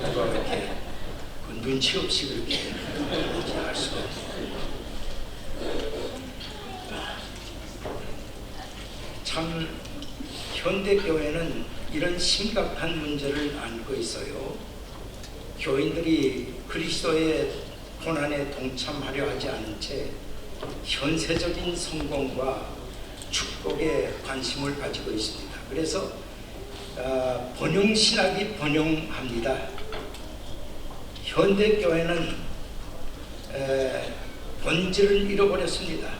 누가 그렇게 눈치 없이 그렇게 할 수가 없어요. 참 현대교회는 이런 심각한 문제를 안고 있어요. 교인들이 그리스도의 고난에 동참하려 하지 않은 채 현세적인 성공과 축복에 관심을 가지고 있습니다. 그래서 번영신학이 번영합니다. 현대교회는 본질을 잃어버렸습니다.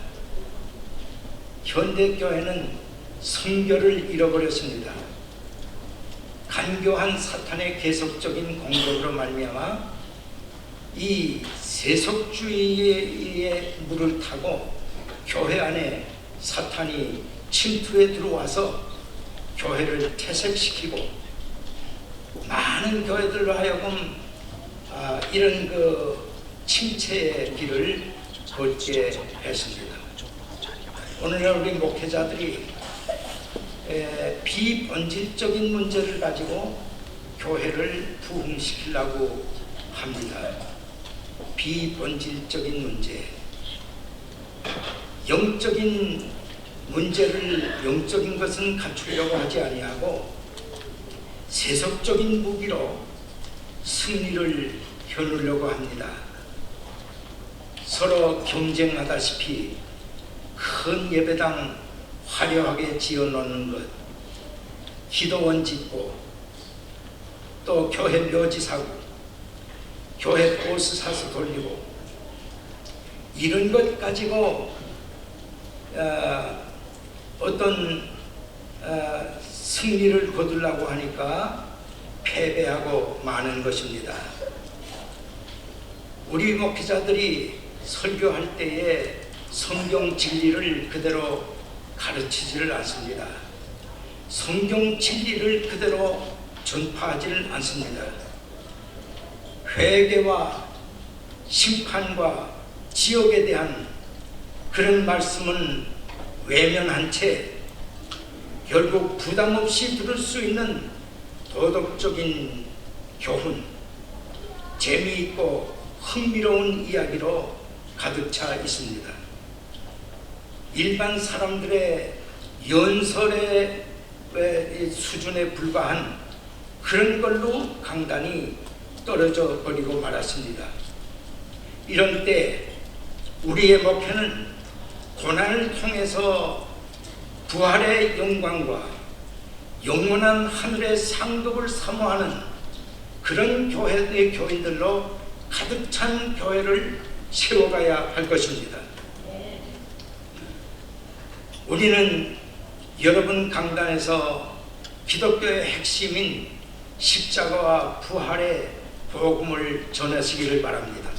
현대교회는 성결을 잃어버렸습니다. 간교한 사탄의 계속적인 공격으로 말미암아 이 세속주의의 물을 타고 교회 안에 사탄이 침투해 들어와서 교회를 퇴색시키고 많은 교회들로 하여금 이런 그 침체의 길을 걷게 했습니다. 오늘날 우리 목회자들이 비본질적인 문제를 가지고 교회를 부흥시키려고 합니다. 비본질적인 문제, 영적인 문제를 영적인 것은 갖추려고 하지 아니하고 세속적인 무기로 승리를 겨누려고 합니다. 서로 경쟁하다시피 큰 예배당 화려하게 지어놓는 것, 기도원 짓고 또 교회 묘지 사고 교회 보스 사서 돌리고 이런 것 가지고 어떤 승리를 거두려고 하니까 패배하고 마는 것입니다. 우리 목회자들이 설교할 때에 성경 진리를 그대로 가르치지를 않습니다. 성경 진리를 그대로 전파하지를 않습니다. 회개와 심판과 지옥에 대한 그런 말씀은 외면한 채 결국 부담 없이 들을 수 있는 도덕적인 교훈, 재미있고 흥미로운 이야기로 가득 차 있습니다. 일반 사람들의 연설의 수준에 불과한 그런 걸로 강단이 떨어져 버리고 말았습니다. 이런 때 우리의 목회는 고난을 통해서 부활의 영광과 영원한 하늘의 상급을 사모하는 그런 교회의 교인들로 가득 찬 교회를 세워가야 할 것입니다. 우리는 여러분 강단에서 기독교의 핵심인 십자가와 부활의 복음을 전하시기를 바랍니다.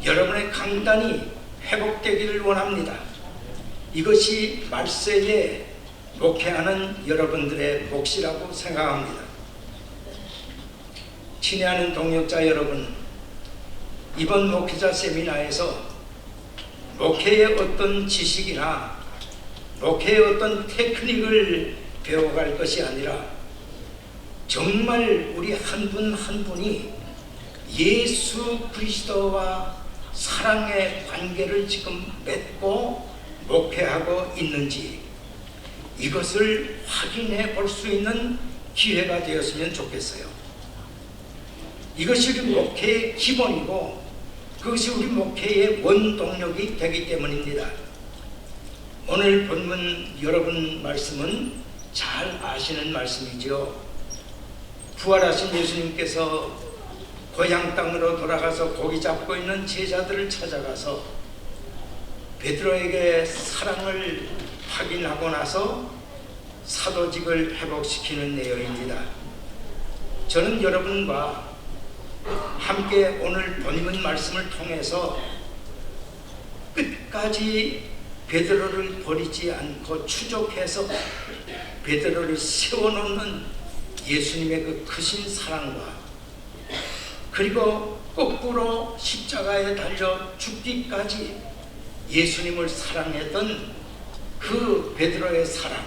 여러분의 강단이 회복되기를 원합니다. 이것이 말세에 목회하는 여러분들의 몫이라고 생각합니다. 친애하는 동역자 여러분, 이번 목회자 세미나에서 목회의 어떤 지식이나 목회의 어떤 테크닉을 배워갈 것이 아니라 정말 우리 한 분 한 분이 예수 그리스도와 사랑의 관계를 지금 맺고 목회하고 있는지 이것을 확인해 볼 수 있는 기회가 되었으면 좋겠어요. 이것이 우리 목회의 기본이고 그것이 우리 목회의 원동력이 되기 때문입니다. 오늘 본문 여러분 말씀은 잘 아시는 말씀이죠. 부활하신 예수님께서 고향 땅으로 돌아가서 고기 잡고 있는 제자들을 찾아가서 베드로에게 사랑을 확인하고 나서 사도직을 회복시키는 내용입니다. 저는 여러분과 함께 오늘 본문 말씀을 통해서 끝까지 베드로를 버리지 않고 추적해서 베드로를 세워놓는 예수님의 그 크신 사랑과 그리고 거꾸로 십자가에 달려 죽기까지 예수님을 사랑했던 그 베드로의 사랑,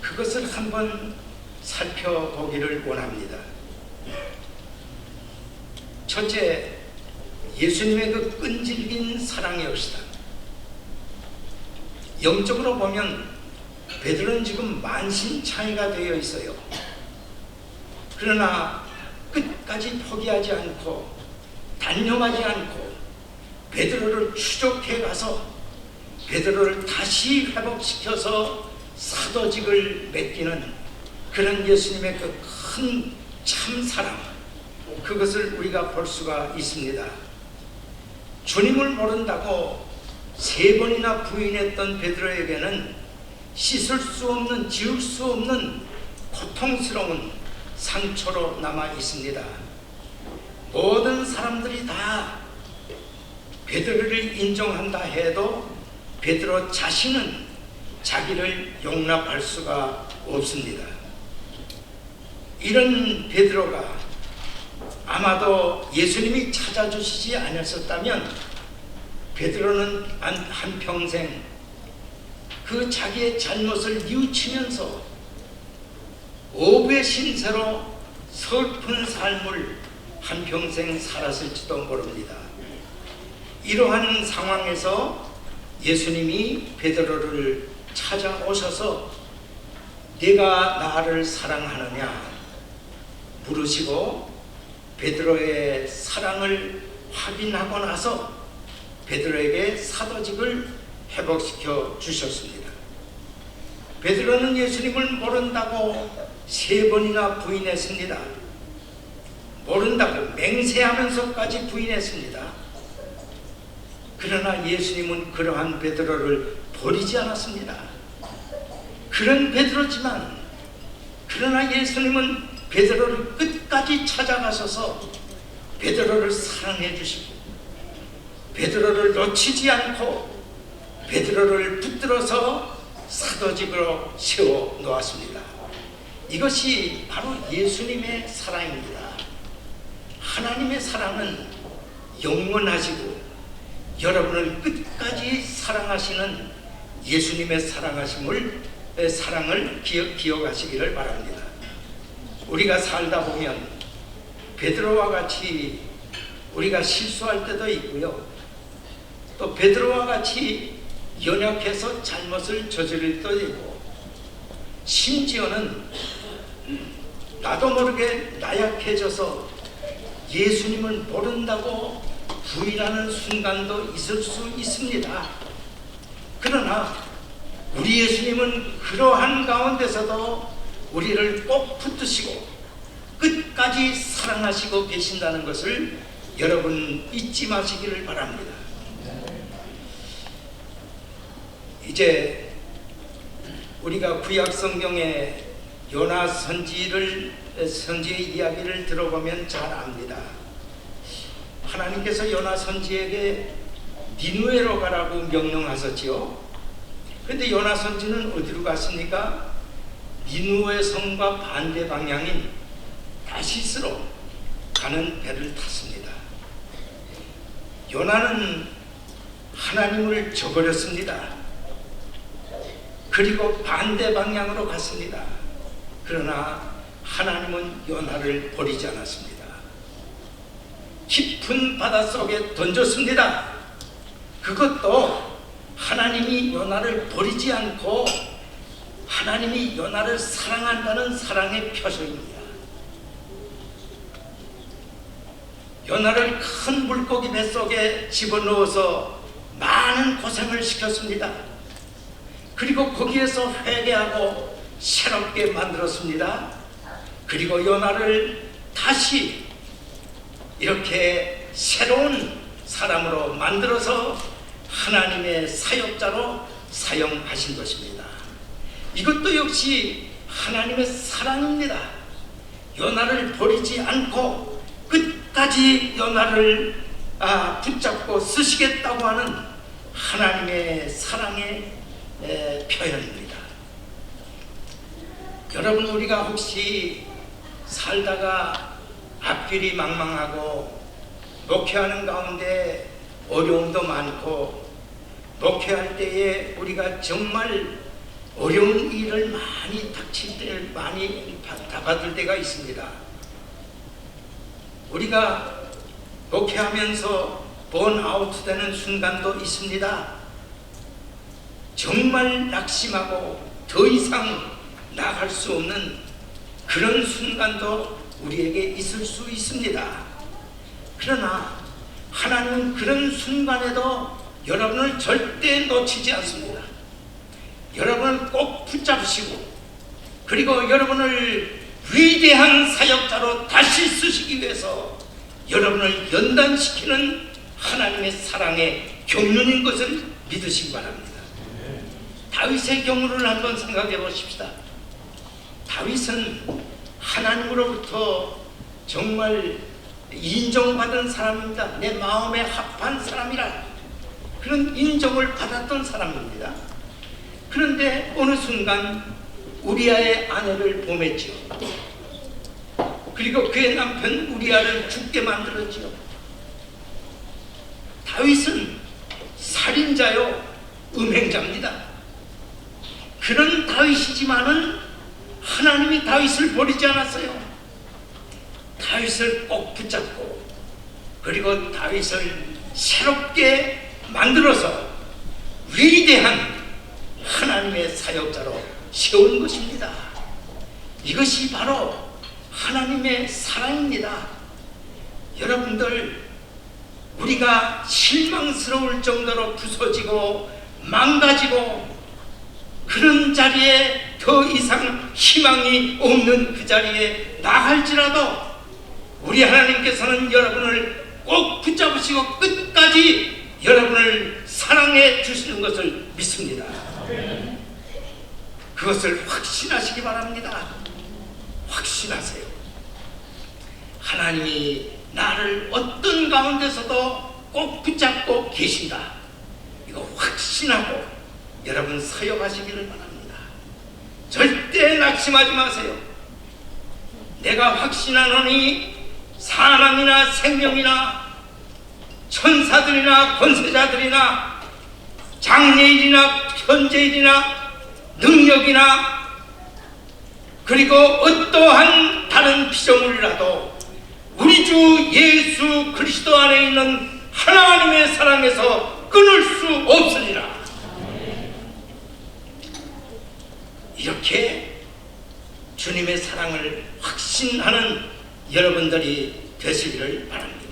그것을 한번 살펴보기를 원합니다. 첫째, 예수님의 그 끈질긴 사랑이옵시다. 영적으로 보면 베드로는 지금 만신창이가 되어 있어요. 그러나 끝까지 포기하지 않고 단념하지 않고 베드로를 추적해 가서 베드로를 다시 회복시켜서 사도직을 맡기는 그런 예수님의 그 큰 참사랑, 그것을 우리가 볼 수가 있습니다. 주님을 모른다고 3번이나 부인했던 베드로에게는 씻을 수 없는, 지울 수 없는 고통스러운 상처로 남아 있습니다. 모든 사람들이 다 베드로를 인정한다 해도 베드로 자신은 자기를 용납할 수가 없습니다. 이런 베드로가 아마도 예수님이 찾아주시지 않았었다면 베드로는 한평생 그 자기의 잘못을 뉘우치면서 오부의 신세로 슬픈 삶을 한평생 살았을지도 모릅니다. 이러한 상황에서 예수님이 베드로를 찾아오셔서 네가 나를 사랑하느냐 물으시고 베드로의 사랑을 확인하고 나서 베드로에게 사도직을 회복시켜 주셨습니다. 베드로는 예수님을 모른다고 3번이나 부인했습니다. 모른다고 맹세하면서까지 부인했습니다. 그러나 예수님은 그러한 베드로를 버리지 않았습니다. 그런 베드로지만 그러나 예수님은 베드로를 끝까지 찾아가셔서 베드로를 사랑해 주시고 베드로를 놓치지 않고 베드로를 붙들어서 사도직으로 세워 놓았습니다. 이것이 바로 예수님의 사랑입니다. 하나님의 사랑은 영원하시고 여러분을 끝까지 사랑하시는 예수님의 사랑을 기억하시기를 바랍니다. 우리가 살다 보면 베드로와 같이 우리가 실수할 때도 있고요. 또 베드로와 같이 연약해서 잘못을 저지를 때도 있고, 심지어는 나도 모르게 나약해져서 예수님을 모른다고 부인하는 순간도 있을 수 있습니다. 그러나 우리 예수님은 그러한 가운데서도 우리를 꼭 붙드시고 끝까지 사랑하시고 계신다는 것을 여러분 잊지 마시기를 바랍니다. 이제 우리가 구약 성경의 요나 선지의 이야기를 들어보면 잘 압니다. 하나님께서 요나 선지에게 니느웨로 가라고 명령하셨지요. 그런데 요나 선지는 어디로 갔습니까? 니느웨 성과 반대 방향인 다시스로 가는 배를 탔습니다. 요나는 하나님을 저버렸습니다. 그리고 반대 방향으로 갔습니다. 그러나 하나님은 요나를 버리지 않았습니다. 깊은 바닷속에 던졌습니다. 그것도 하나님이 요나를 버리지 않고 하나님이 요나를 사랑한다는 사랑의 표시입니다. 요나를 큰 물고기 뱃속에 집어넣어서 많은 고생을 시켰습니다. 그리고 거기에서 회개하고 새롭게 만들었습니다. 그리고 요나를 다시 이렇게 새로운 사람으로 만들어서 하나님의 사역자로 사용하신 것입니다. 이것도 역시 하나님의 사랑입니다. 요나를 버리지 않고 끝까지 요나를 붙잡고 쓰시겠다고 하는 하나님의 사랑의 표현입니다. 여러분, 우리가 혹시 살다가 앞길이 망망하고 목회하는 가운데 어려움도 많고 목회할 때에 우리가 정말 어려운 일을 많이 닥칠 때 많이 받을 때가 있습니다. 우리가 목회하면서 번아웃 되는 순간도 있습니다. 정말 낙심하고 더 이상 나갈 수 없는 그런 순간도 우리에게 있을 수 있습니다. 그러나 하나님은 그런 순간에도 여러분을 절대 놓치지 않습니다. 여러분을 꼭 붙잡으시고 그리고 여러분을 위대한 사역자로 다시 쓰시기 위해서 여러분을 연단시키는 하나님의 사랑의 경륜인 것을 믿으시기 바랍니다. 다윗의 경우를 한번 생각해 보십시다. 다윗은 하나님으로부터 정말 인정받은 사람입니다. 내 마음에 합한 사람이라 그런 인정을 받았던 사람입니다. 그런데 어느 순간 우리아의 아내를 범했지요. 그리고 그의 남편 우리아를 죽게 만들었지요. 다윗은 살인자요 음행자입니다. 그런 다윗이지만은 하나님이 다윗을 버리지 않았어요. 다윗을 꼭 붙잡고 그리고 다윗을 새롭게 만들어서 위대한 하나님의 사역자로 세운 것입니다. 이것이 바로 하나님의 사랑입니다. 여러분들, 우리가 실망스러울 정도로 부서지고 망가지고 그런 자리에 더 이상 희망이 없는 그 자리에 나갈지라도 우리 하나님께서는 여러분을 꼭 붙잡으시고 끝까지 여러분을 사랑해 주시는 것을 믿습니다. 그것을 확신하시기 바랍니다. 확신하세요. 하나님이 나를 어떤 가운데서도 꼭 붙잡고 계신다. 이거 확신하고 여러분 사역하시기를 바랍니다. 절대 낙심하지 마세요. 내가 확신하노니 사람이나 생명이나 천사들이나 권세자들이나 장래일이나 현재일이나 능력이나 그리고 어떠한 다른 피조물이라도 우리 주 예수 그리스도 안에 있는 하나님의 사랑에서 끊을 수 없으리라. 이렇게 주님의 사랑을 확신하는 여러분들이 되시기를 바랍니다.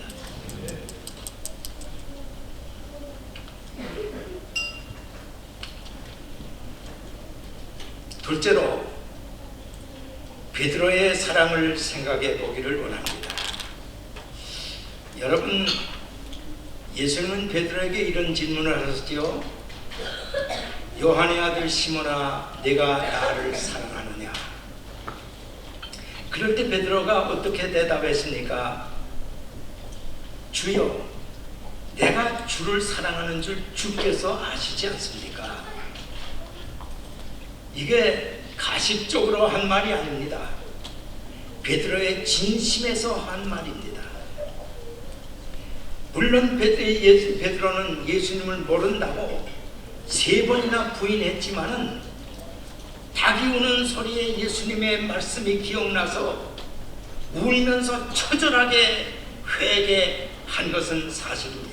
둘째로 베드로의 사랑을 생각해 보기를 원합니다. 여러분, 예수님은 베드로에게 이런 질문을 하셨지요. 요한의 아들 시몬아, 내가 나를 사랑하느냐? 그럴 때 베드로가 어떻게 대답했습니까? 주여, 내가 주를 사랑하는 줄 주께서 아시지 않습니까? 이게 가식적으로 한 말이 아닙니다. 베드로의 진심에서 한 말입니다. 물론 베드로는 예수님을 모른다고 3번이나 부인했지만은 닭이 우는 소리에 예수님의 말씀이 기억나서 울면서 처절하게 회개한 것은 사실입니다.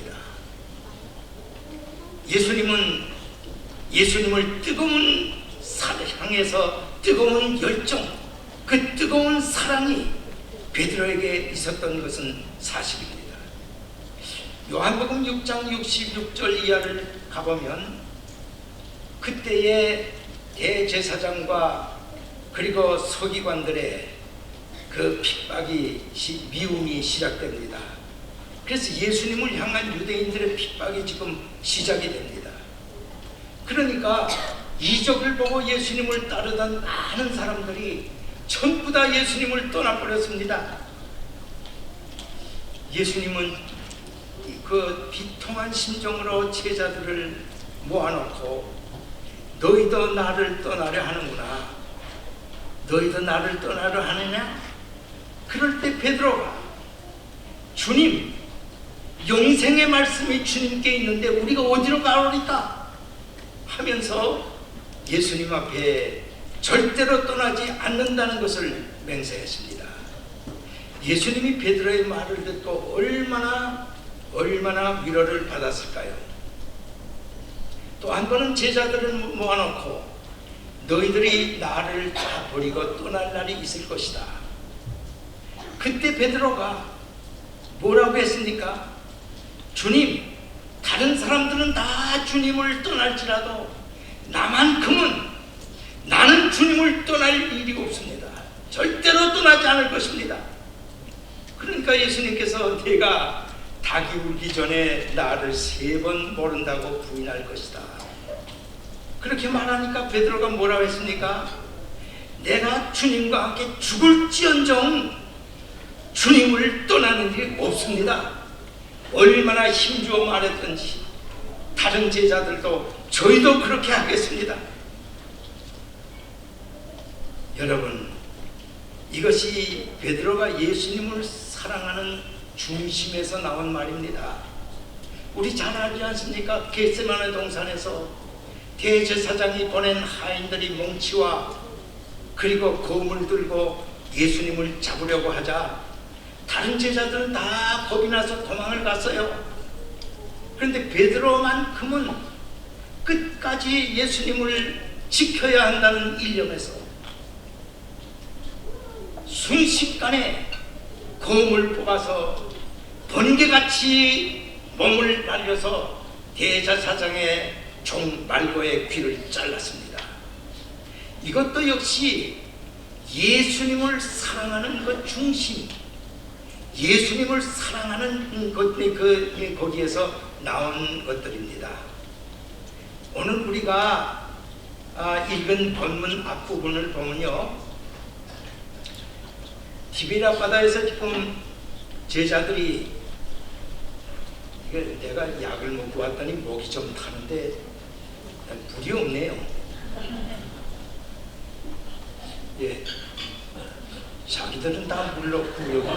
예수님을 뜨거운 향해서 뜨거운 열정, 그 뜨거운 사랑이 베드로에게 있었던 것은 사실입니다. 요한복음 6장 66절 이하를 가보면 그때의 대제사장과 그리고 서기관들의 그 핍박이 미움이 시작됩니다. 그래서 예수님을 향한 유대인들의 핍박이 지금 시작이 됩니다. 그러니까 이적을 보고 예수님을 따르던 많은 사람들이 전부 다 예수님을 떠나버렸습니다. 예수님은 그 비통한 심정으로 제자들을 모아놓고 너희도 나를 떠나려 하는구나. 너희도 나를 떠나려 하느냐? 그럴 때 베드로가 주님, 영생의 말씀이 주님께 있는데 우리가 어디로 가오리까? 하면서 예수님 앞에 절대로 떠나지 않는다는 것을 맹세했습니다. 예수님이 베드로의 말을 듣고 얼마나 위로를 받았을까요? 또 한 번은 제자들을 모아놓고 너희들이 나를 다 버리고 떠날 날이 있을 것이다. 그때 베드로가 뭐라고 했습니까? 주님, 다른 사람들은 다 주님을 떠날지라도 나만큼은 나는 주님을 떠날 일이 없습니다. 절대로 떠나지 않을 것입니다. 그러니까 예수님께서 내가 닭이 울기 전에 나를 3번 모른다고 부인할 것이다. 그렇게 말하니까 베드로가 뭐라고 했습니까? 내가 주님과 함께 죽을지언정 주님을 떠나는 일이 없습니다. 얼마나 힘주어 말했던지 다른 제자들도 저희도 그렇게 하겠습니다. 여러분, 이것이 베드로가 예수님을 사랑하는 중심에서 나온 말입니다. 우리 잘 알지 않습니까? 겟세마네 동산에서 대제사장이 보낸 하인들이 몽치와 그리고 검을 들고 예수님을 잡으려고 하자 다른 제자들은 다 겁이 나서 도망을 갔어요. 그런데 베드로만큼은 끝까지 예수님을 지켜야 한다는 일념에서 순식간에 검을 뽑아서 번개같이 몸을 날려서 대제사장의 종 말고의 귀를 잘랐습니다. 이것도 역시 예수님을 사랑하는 것 중심, 예수님을 사랑하는 거기에서 나온 것들입니다. 오늘 우리가 읽은 본문 앞부분을 보면요, 티베리아 바다에서 지금 제자들이, 내가 약을 먹고 왔더니 목이 좀 타는데 물이 없네요. 예, 자기들은 다 물 넣고 여기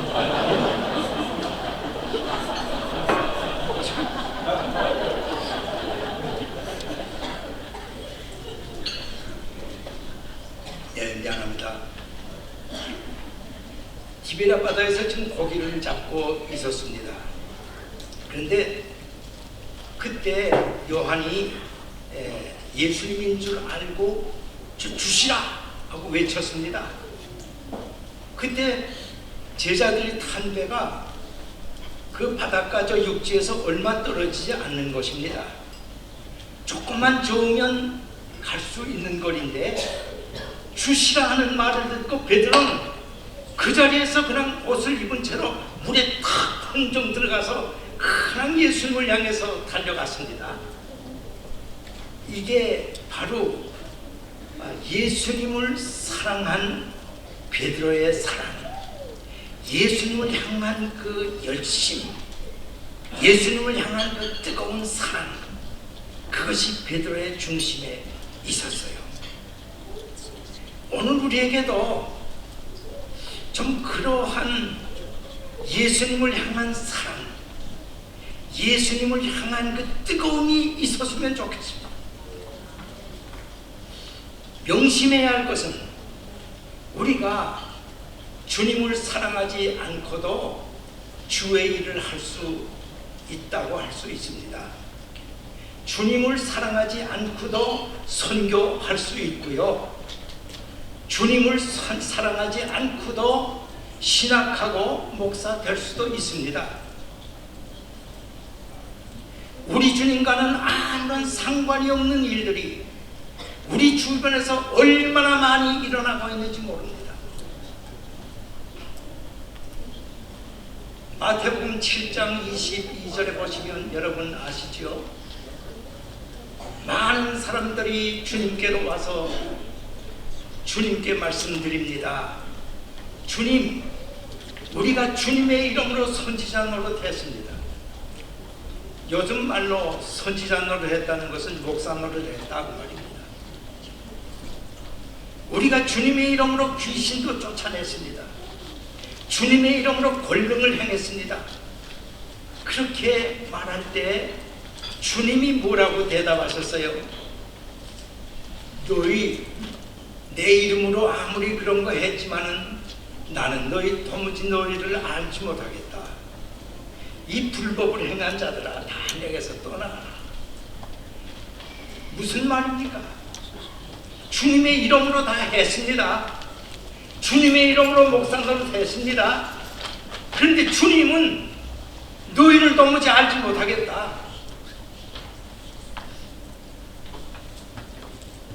예, 미안합니다. 티베리아 바다에서 지금 고기를 잡고 있었습니다. 그런데 그때 요한이 예수님인 줄 알고 주시라 하고 외쳤습니다. 그때 제자들이 탄 배가 그 바닷가 저 육지에서 얼마 떨어지지 않는 것입니다. 조금만 저으면 갈 수 있는 거리인데 주시라 하는 말을 듣고 베드로는 그 자리에서 그냥 옷을 입은 채로 물에 탁 혼종 들어가서 그냥 예수님을 향해서 달려갔습니다. 이게 바로 예수님을 사랑한 베드로의 사랑, 예수님을 향한 그 열심, 예수님을 향한 그 뜨거운 사랑, 그것이 베드로의 중심에 있었어요. 오늘 우리에게도 좀 그러한 예수님을 향한 사랑, 예수님을 향한 그 뜨거움이 있었으면 좋겠습니다. 명심해야 할 것은 우리가 주님을 사랑하지 않고도 주의 일을 할 수 있다고 할 수 있습니다. 주님을 사랑하지 않고도 선교할 수 있고요, 주님을 사랑하지 않고도 신학하고 목사 될 수도 있습니다. 우리 주님과는 아무런 상관이 없는 일들이 우리 주변에서 얼마나 많이 일어나고 있는지 모릅니다. 마태복음 7장 22절에 보시면 여러분 아시죠? 많은 사람들이 주님께로 와서 주님께 말씀드립니다. 주님, 우리가 주님의 이름으로 선지자 노릇했습니다. 요즘 말로 선지자 노릇했다는 것은 목사 노릇했다고 말입니다. 우리가 주님의 이름으로 귀신도 쫓아냈습니다. 주님의 이름으로 권능을 행했습니다. 그렇게 말할 때 주님이 뭐라고 대답하셨어요? 너희 내 이름으로 아무리 그런 거 했지만은 나는 도무지 너희를 알지 못하겠다. 이 불법을 행한 자들아, 다 내게서 떠나라. 무슨 말입니까? 주님의 이름으로 다 했습니다. 주님의 이름으로 목상으로 했습니다. 그런데 주님은 너희를 도무지 알지 못하겠다.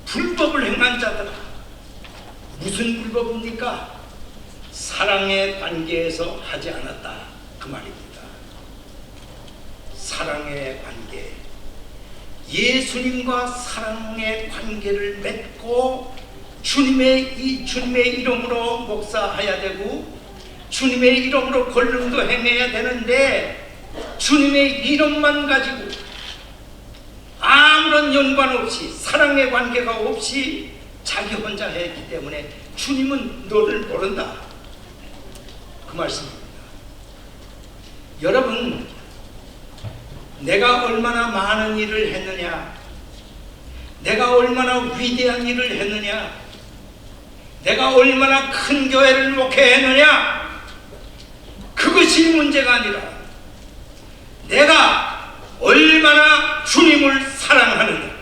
불법을 행한 자들아, 무슨 불법입니까? 사랑의 관계에서 하지 않았다, 그 말입니다. 사랑의 관계, 예수님과 사랑의 관계를 맺고 주님의 이름으로 목사해야 되고 주님의 이름으로 권능도 행해야 되는데, 주님의 이름만 가지고 아무런 연관 없이 사랑의 관계가 없이 자기 혼자 했기 때문에 주님은 너를 모른다, 그 말씀입니다. 여러분, 내가 얼마나 많은 일을 했느냐, 내가 얼마나 위대한 일을 했느냐, 내가 얼마나 큰 교회를 목회했느냐, 그것이 문제가 아니라 내가 얼마나 주님을 사랑하느냐,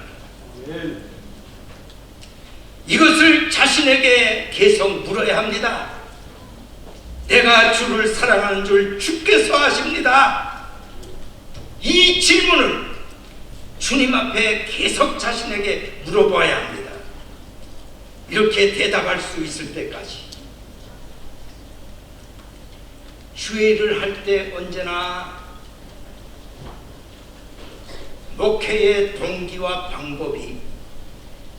이것을 자신에게 계속 물어야 합니다. 내가 주를 사랑하는 줄 주께서 아십니다. 이 질문을 주님 앞에 계속 자신에게 물어봐야 합니다. 이렇게 대답할 수 있을 때까지. 주의를 할 때 언제나 목회의 동기와 방법이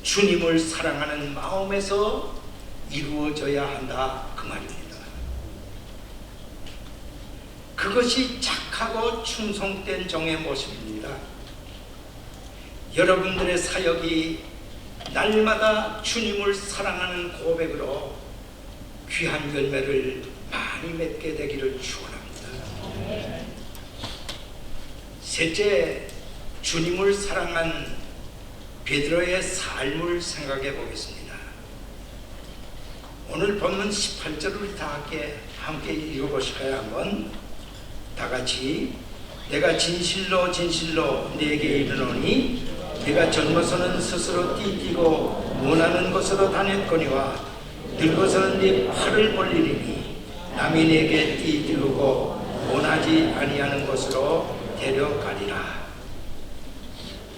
주님을 사랑하는 마음에서 이루어져야 한다, 그 말입니다. 그것이 착하고 충성된 종의 모습입니다. 여러분들의 사역이 날마다 주님을 사랑하는 고백으로 귀한 열매를 많이 맺게 되기를 축원합니다. 셋째, 주님을 사랑한 베드로의 삶을 생각해 보겠습니다. 오늘 본문 18절을 다 함께 읽어보실까요? 한번 다 같이. 내가 진실로 진실로 네게 이르노니 네가 젊어서는 스스로 띠띠고 원하는 곳으로 다녔거니와 늙어서는 네 팔을 벌리리니 남이 네게 띠띠우고 원하지 아니하는 곳으로 데려가리라.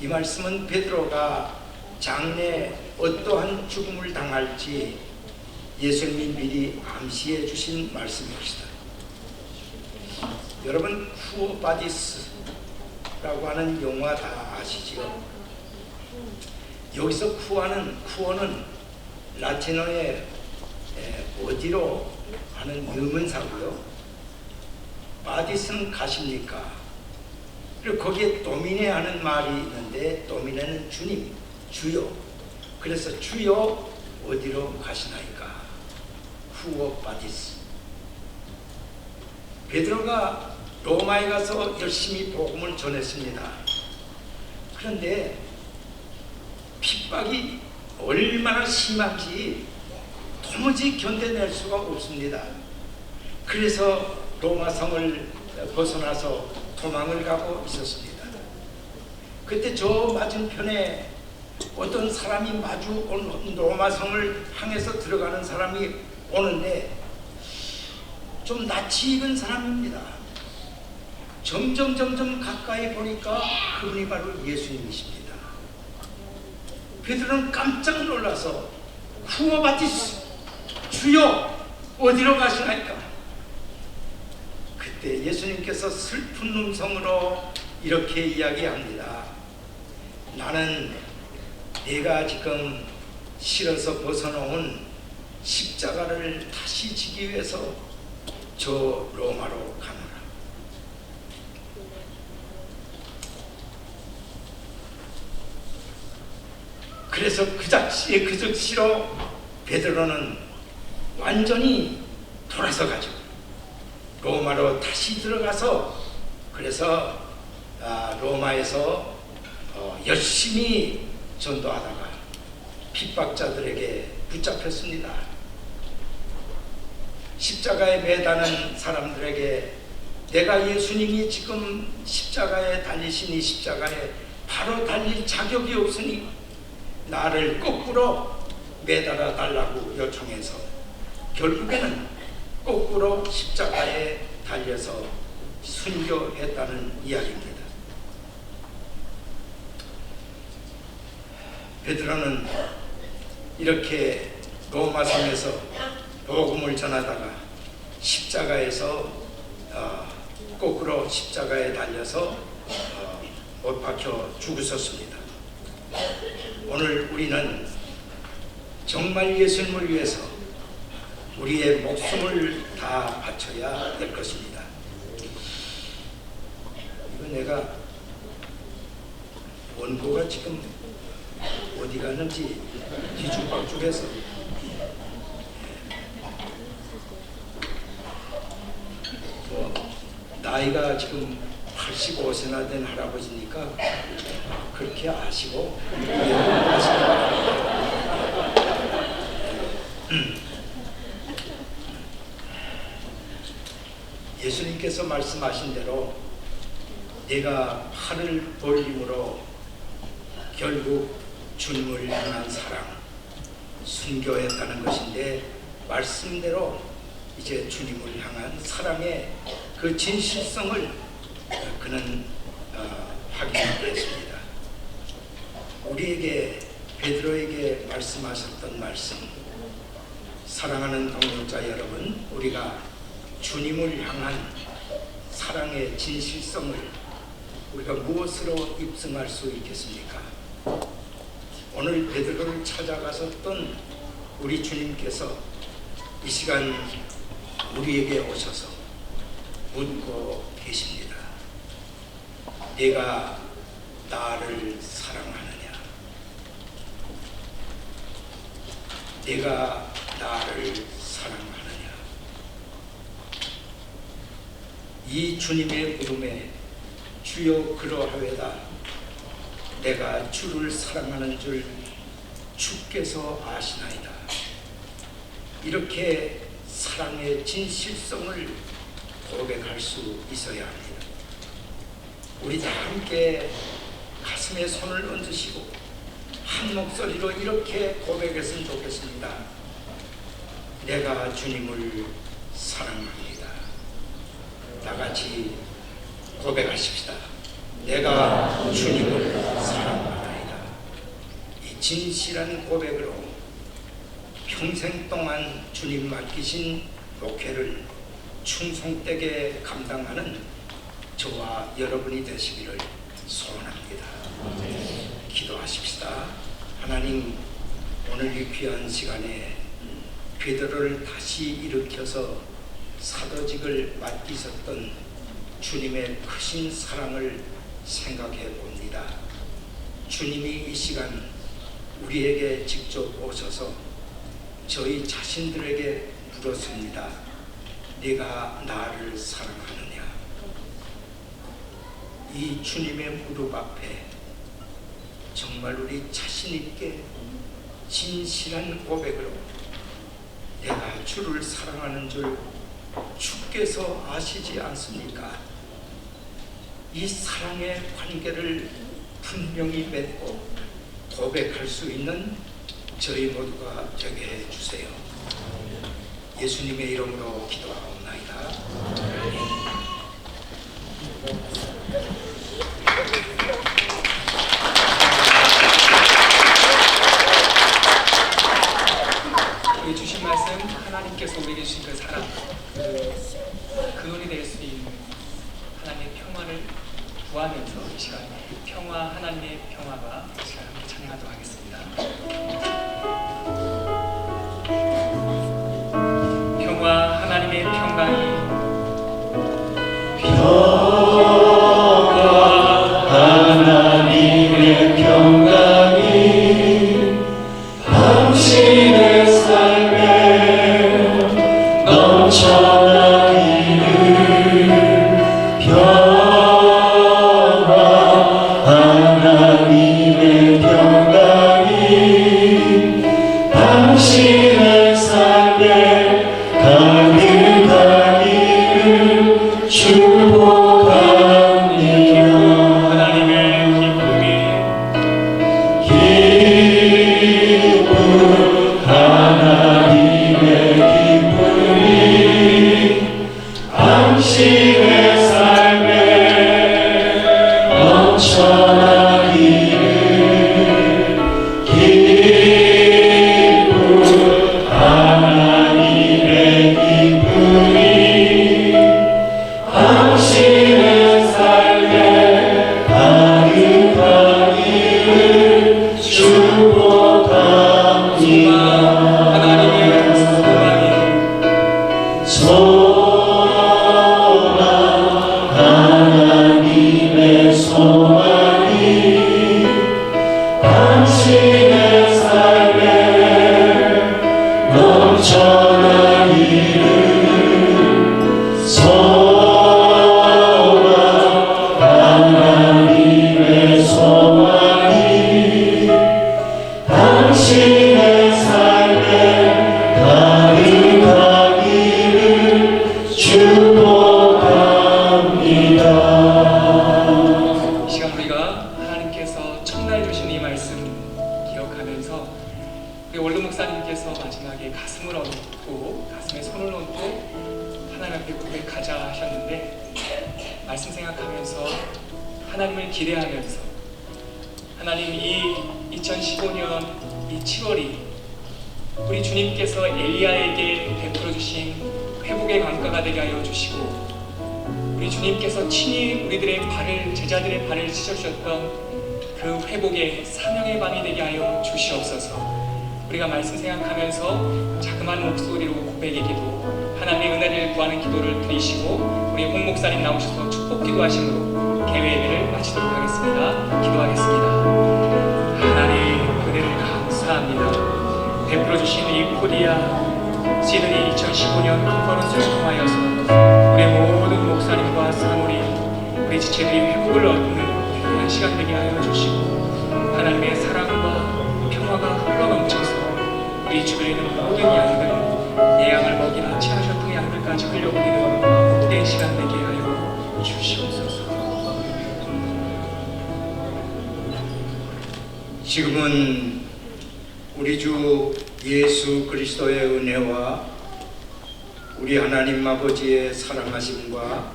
이 말씀은 베드로가 장래 어떠한 죽음을 당할지 예수님이 미리 암시해 주신 말씀입니다. 여러분, 쿠오바디스라고 하는 용어 다 아시죠? 여기서 쿠어는 라틴어의 어디로 하는 의문사고요. 바디스는 가십니까? 그리고 거기에 도미네 하는 말이 있는데, 도미네는 주님, 주요. 그래서 주요 어디로 가시나이까? 쿠오바디스. 베드로가 로마에 가서 열심히 복음을 전했습니다. 그런데 핍박이 얼마나 심한지 도무지 견뎌낼 수가 없습니다. 그래서 로마 성을 벗어나서 도망을 가고 있었습니다. 그때 저 맞은편에 어떤 사람이 마주 온 로마 성을 향해서 들어가는 사람이 오는데 좀 낯이 익은 사람입니다. 점점 가까이 보니까 그분이 바로 예수님이십니다. 베드로는 깜짝 놀라서 쿠오바디스, 주여 어디로 가시나이까? 그때 예수님께서 슬픈 음성으로 이렇게 이야기합니다. 나는 내가 지금 실어서 벗어놓은 십자가를 다시 지기 위해서 저 로마로 가노라. 그래서 그 즉시로 베드로는 완전히 돌아서 가지고 로마로 다시 들어가서, 그래서 로마에서 열심히 전도하다가 핍박자들에게 붙잡혔습니다. 십자가에 매다는 사람들에게 내가 예수님이 지금 십자가에 달리신 이 십자가에 바로 달릴 자격이 없으니 나를 거꾸로 매달아 달라고 요청해서 결국에는 거꾸로 십자가에 달려서 순교했다는 이야기입니다. 베드로는 이렇게 로마성에서 복음을 전하다가 십자가에서 거꾸로 십자가에 달려서 못 박혀 죽으셨습니다. 오늘 우리는 정말 예수님을 위해서 우리의 목숨을 다 바쳐야 될 것입니다. 이거 내가 원고가 지금 어디 갔는지 뒤죽박죽해서 나이가 지금 85세나 된 할아버지니까 그렇게 아시고 예수님께서 말씀하신 대로 내가 팔을 벌림으로 결국 주님을 향한 사랑 순교했다는 것인데, 말씀대로 이제 주님을 향한 사랑의 그 진실성을 그는 확인했습니다. 우리에게 베드로에게 말씀하셨던 말씀, 사랑하는 동역자 여러분, 우리가 주님을 향한 사랑의 진실성을 우리가 무엇으로 입증할 수 있겠습니까? 오늘 베드로를 찾아가셨던 우리 주님께서 이 시간 우리에게 오셔서 묻고 계십니다. 내가 나를 사랑하느냐? 내가 나를 사랑하느냐? 이 주님의 물음에 주여 그러하외다. 내가 주를 사랑하는 줄 주께서 아시나이다. 이렇게 사랑의 진실성을 고백할 수 있어야 합니다. 우리 다 함께 가슴에 손을 얹으시고 한 목소리로 이렇게 고백했으면 좋겠습니다. 내가 주님을 사랑합니다. 다 같이 고백하십시다. 내가 주님을 사랑하나이다. 이 진실한 고백으로 평생 동안 주님 맡기신 목회를 충성되게 감당하는 저와 여러분이 되시기를 소원합니다. 기도하십시다. 하나님, 오늘 이 귀한 시간에 베드로를 다시 일으켜서 사도직을 맡기셨던 주님의 크신 사랑을 생각해 봅니다. 주님이 이 시간 우리에게 직접 오셔서 저희 자신들에게 물었습니다. 네가 나를 사랑하느냐? 이 주님의 무릎 앞에 정말 우리 자신 있게 진실한 고백으로 내가 주를 사랑하는 줄 주께서 아시지 않습니까? 이 사랑의 관계를 분명히 맺고 고백할 수 있는 저희 모두가 되게 해주세요. 예수님의 이름으로 기도하옵나이다. 우리 주신 말씀, 하나님께서 우리에게 주신 그 사랑, 그 은이 될 수 있는 하나님의 평화를 구하면서 이 시간 평화, 하나님의 평화가 이 시간 함께 찬양하도록 하겠습니다. 평화, 하나님의 평강이 하나님의 평강이 당신의 삶에 넘쳐나기를. 평화, 하나님의 평강이 당신의 삶에 가득 축복합니다. 하나님의 기쁨이 하나님의 기쁨이 당신의 삶에 넘쳐나기를 기쁨 하나님의 기쁨이 당신의 삶에 가득하기를 축복합니다. 하나님의 소망이 소망 하나님의 소망이 당신의 삶에 넘쳐나기를 소망 하나님의 소망이 당신의 삶에 가득하기를 축복합니다. 이 시간 우리가 하나님께서 첫날 주신 이 말씀 기억하면서 우리 원로 목사님께서 마지막에 가슴을 얹고 가슴에 손을 얹고 하나님 앞에 고백하자 하셨는데 말씀 생각하면서 하나님을 기대하면서 하나님 이 2015년 이 7월이 우리 주님께서 엘리야에게 베풀어 주신 회복의 강가가 되게 하여 주시고 우리 주님께서 친히 우리들의 발을 제자들의 발을 씻어주셨던 그 회복의 사명의 밤이 되게 하여 주시옵소서. 우리가 말씀 생각하면서 자그마한 목소리로 고백의 기도 하나님의 은혜를 구하는 기도를 드리시고 우리 홍 목사님 나오셔서 축복 기도하심으로 개회 예배를 마치도록 하겠습니다. 기도하겠습니다. 하나님 은혜를 감사합니다. 베풀어 주신 이 코리아 시드니 2015년 컨퍼런스를 통하여서 우리 모든 목사님과 사모님 우리 지체들이 회복을 얻는 귀한 시간 되게 하여 주시고 하나님의 사랑과 평화가 흘러넘쳐서 우리 주변에 있는 모든 양들 예양을 먹이나 취하셨던 양들까지 흘려보내는 복된 시간 되게 하여 주시옵소서. 지금은 우리 주 예수 그리스도의 은혜와 우리 하나님 아버지의 사랑하심과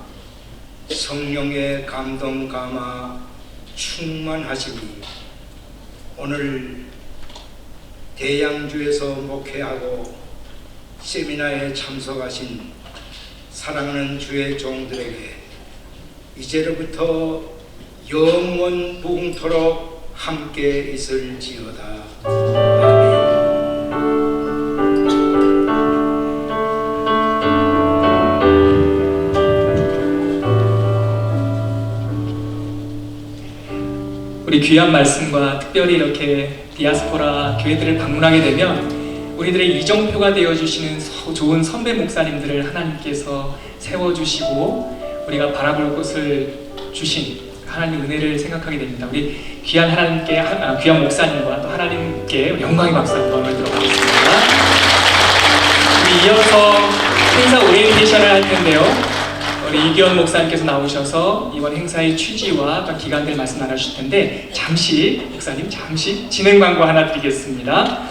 성령의 감동 감화 충만하심이 오늘 대양주에서 목회하고 세미나에 참석하신 사랑하는 주의 종들에게 이제로부터 영원 무궁토록 함께 있을지어다. 아멘. 우리 귀한 말씀과 특별히 이렇게 디아스포라 교회들을 방문하게 되면 우리들의 이정표가 되어주시는 좋은 선배 목사님들을 하나님께서 세워주시고 우리가 바라볼 곳을 주신 하나님 은혜를 생각하게 됩니다. 우리 귀한 하나님께 귀한 목사님과 또 하나님께 영광의 박수 한번 들어보겠습니다. 우리 이어서 행사 오리엔테이션을 할 텐데요. 우리 이기원 목사님께서 나오셔서 이번 행사의 취지와 또 기간들 말씀 나눠주실 텐데 잠시 목사님 잠시 진행 광고 하나 드리겠습니다.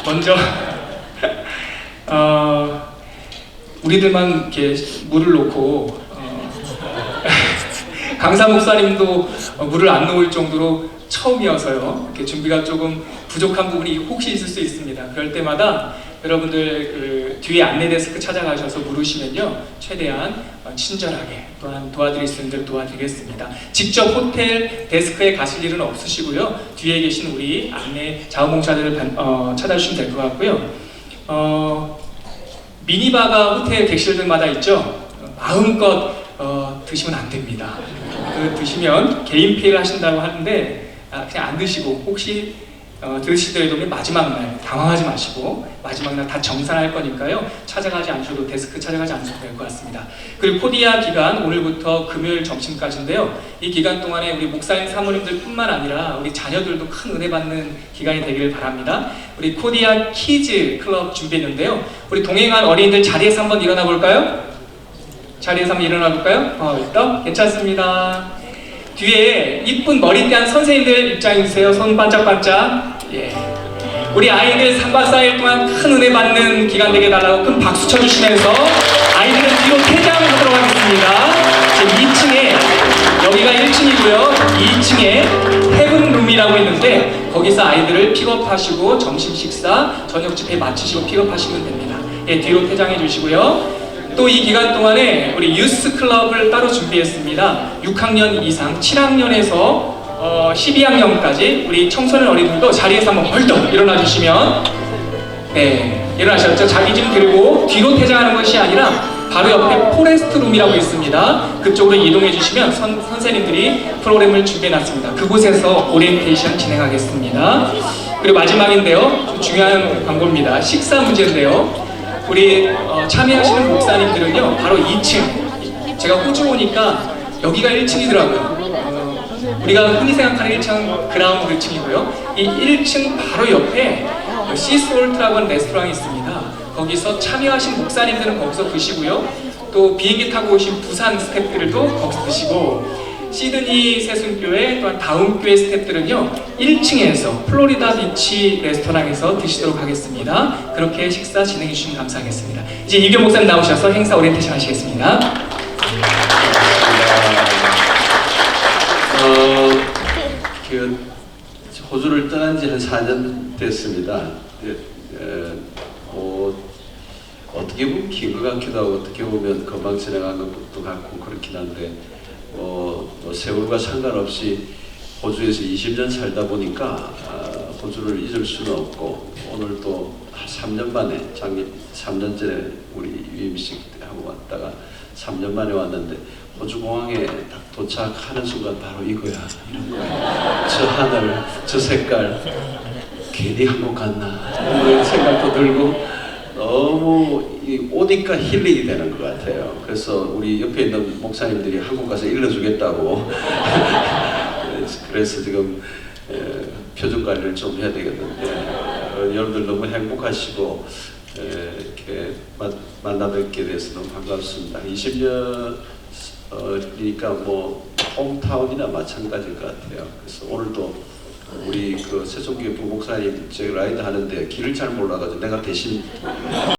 먼저 우리들만 이렇게 물을 놓고 강사 목사님도 물을 안 놓을 정도로 처음이어서요. 이렇게 준비가 조금 부족한 부분이 혹시 있을 수 있습니다. 그럴 때마다 여러분들 그 뒤에 안내 데스크 찾아가셔서 물으시면요 최대한 친절하게 또한 도와드릴 수 있는 대로 도와드리겠습니다. 직접 호텔 데스크에 가실 일은 없으시고요. 뒤에 계신 우리 안내 자원봉사자를 찾아주시면 될 것 같고요. 미니바가 호텔 객실들마다 있죠. 마음껏 드시면 안 됩니다. 드시면 개인 피해를 하신다고 하는데 그냥 안 드시고 혹시 드시더라도 마지막 날 당황하지 마시고 마지막 날 다 정산할 거니까요 찾아가지 않으셔도 데스크 찾아가지 않으셔도 될 것 같습니다. 그리고 코디아 기간 오늘부터 금요일 점심까지인데요. 이 기간 동안에 우리 목사님 사모님들 뿐만 아니라 우리 자녀들도 큰 은혜 받는 기간이 되기를 바랍니다. 우리 코디아 키즈 클럽 준비했는데요. 우리 동행한 어린이들 자리에서 한번 일어나 볼까요? 자리에서 한번 일어나 볼까요? 벌떡. 괜찮습니다. 뒤에 이쁜 머리띠한 선생님들 입장해주세요. 손 반짝반짝. 예. 우리 아이들 3박 4일 동안 큰 은혜 받는 기간 되게 달라고 큰 박수 쳐주시면서 아이들은 뒤로 퇴장하도록 하겠습니다. 지금 2층에, 여기가 1층이고요. 2층에 헤븐룸이라고 있는데 거기서 아이들을 픽업하시고 점심 식사, 저녁 집회 마치시고 픽업하시면 됩니다. 예, 뒤로 퇴장해 주시고요. 또 이 기간 동안에 우리 유스 클럽을 따로 준비했습니다. 6학년 이상, 7학년에서 12학년까지 우리 청소년 어린이들도 자리에서 한번 벌떡 일어나 주시면, 네, 일어나셨죠? 자기 짐 들고 뒤로 퇴장하는 것이 아니라 바로 옆에 포레스트 룸이라고 있습니다. 그쪽으로 이동해 주시면 선생님들이 프로그램을 준비해 놨습니다. 그곳에서 오리엔테이션 진행하겠습니다. 그리고 마지막인데요, 좀 중요한 광고입니다. 식사 문제인데요, 우리 참여하시는 목사님들은요 바로 2층, 제가 호주 오니까 여기가 1층이더라고요. 우리가 흔히 생각하는 1층 그라운드 층이고요. 이 1층 바로 옆에 시솔트라고 하는 레스토랑이 있습니다. 거기서 참여하신 목사님들은 거기서 드시고요. 또 비행기 타고 오신 부산 스태프들도 거기서 드시고, 시드니 세순교회 또한 다음교회 스태프들은요 1층에서 플로리다 비치 레스토랑에서 드시도록 하겠습니다. 그렇게 식사 진행해 주시면 감사하겠습니다. 이제 이교 목사님 나오셔서 행사 오리엔테이션 하시겠습니다. 호주를 떠난 지 한 4년 됐습니다. 어떻게 보면 긴 것 같기도 하고 어떻게 보면 금방 지나간 것도 같고 그렇긴 한데 세월과 상관없이 호주에서 20년 살다 보니까 호주를 잊을 수는 없고, 오늘 또 3년 만에, 작년 3년 전에 우리 UMC 하고 왔다가 3년 만에 왔는데 호주 공항에 딱 도착하는 순간 바로 이거야, 이런 거야. 저 하늘, 저 색깔, 괜히 한국 갔나 이런 생각도 들고 너무 오니까 힐링이 되는 것 같아요. 그래서 우리 옆에 있는 목사님들이 한국 가서 일러주겠다고 그래서 지금 표정 관리를 좀 해야 되겠는데, 여러분들 너무 행복하시고 이렇게 만나 뵙게 돼서 너무 반갑습니다. 20년이니까 뭐 홈타운이나 마찬가지일 것 같아요. 그래서 오늘도 우리 그 세종교회 부목사님 저희 라이드 하는데 길을 잘 몰라가지고 내가 대신